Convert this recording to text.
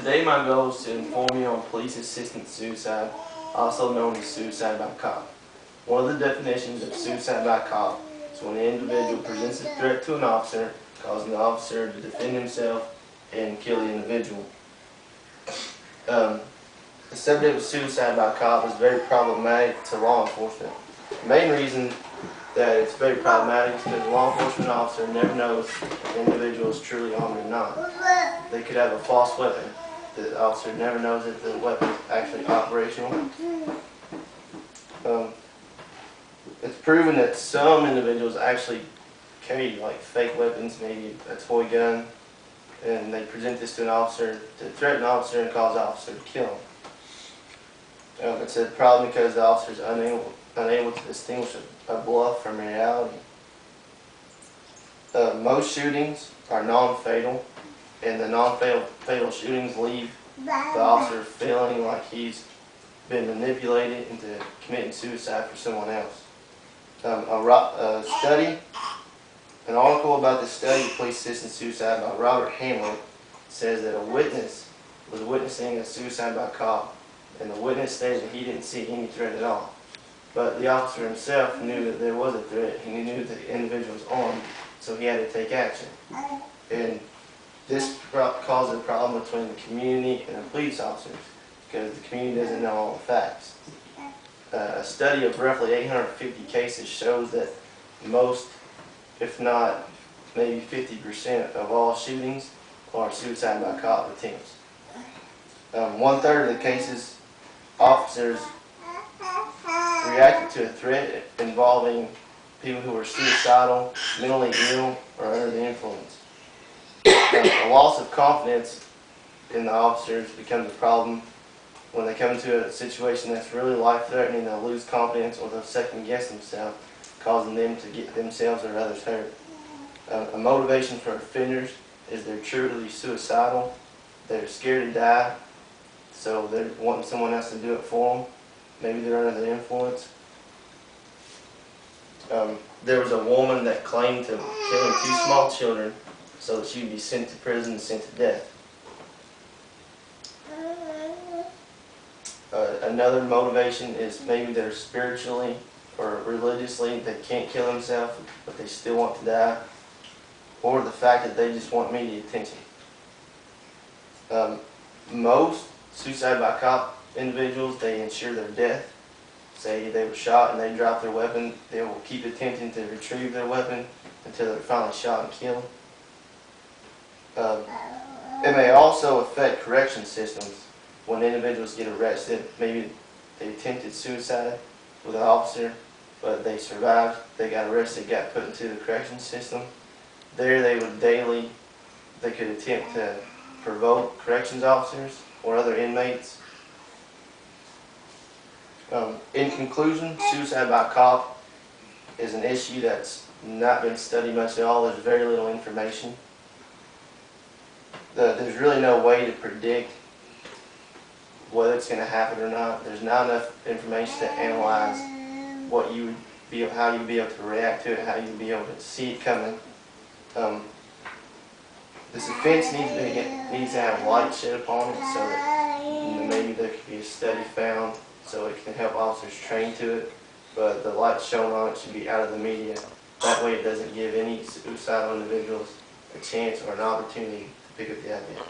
Today my goal is to inform you on police assisted suicide, also known as suicide by cop. One of the definitions of suicide by cop is when an individual presents a threat to an officer, causing the officer to defend himself and kill the individual. The subject of suicide by cop is very problematic to law enforcement. The main reason that it's very problematic is because a law enforcement officer never knows if the individual is truly armed or not. They could have a false weapon. The officer never knows if the weapon is actually operational. It's proven that some individuals actually carry like fake weapons, maybe a toy gun, and they present this to an officer to threaten an officer and cause the officer to kill him. It's a problem because the officer is unable to distinguish a bluff from reality. Most shootings are non-fatal, and the non-fatal shootings leave the officer feeling like he's been manipulated into committing suicide for someone else. An article about the study of police assisted suicide by Robert Hamlet says that a witness was witnessing a suicide by cop, and the witness stated that he didn't see any threat at all. But the officer himself knew that there was a threat. He knew that the individual was armed, so he had to take action. And this caused a problem between the community and the police officers because the community doesn't know all the facts. A study of roughly 850 cases shows that most, if not maybe 50% of all shootings are suicide by cop attempts. 1/3 of the cases, officers reacted to a threat involving people who were suicidal, mentally ill, or under the influence. A loss of confidence in the officers becomes a problem when they come into a situation that's really life-threatening. They'll lose confidence or they'll second-guess themselves, causing them to get themselves or others hurt. A motivation for offenders is they're truly suicidal. They're scared to die, so they're wanting someone else to do it for them. Maybe they're under the influence. There was a woman that claimed to killing 2 small children so that she would be sent to prison and sent to death. Another motivation is maybe they're spiritually or religiously, they can't kill themselves, but they still want to die. Or the fact that they just want media attention. Most suicide by cop individuals, they ensure their death. Say they were shot and they drop their weapon, they will keep attempting to retrieve their weapon until they're finally shot and killed. It may also affect correction systems. When individuals get arrested, maybe they attempted suicide with an officer, but they survived, they got arrested, got put into the correction system. There they could attempt to provoke corrections officers or other inmates. In conclusion, suicide by cop is an issue that's not been studied much at all. There's very little information. There's really no way to predict whether it's going to happen or not. There's not enough information to analyze how you'd be able to react to it, how you'd be able to see it coming. This offense needs to have light shed upon it, so that maybe there could be a study found so it can help officers train to it. But the light shown on it should be out of the media. That way it doesn't give any suicidal individuals a chance or an opportunity to pick up the idea.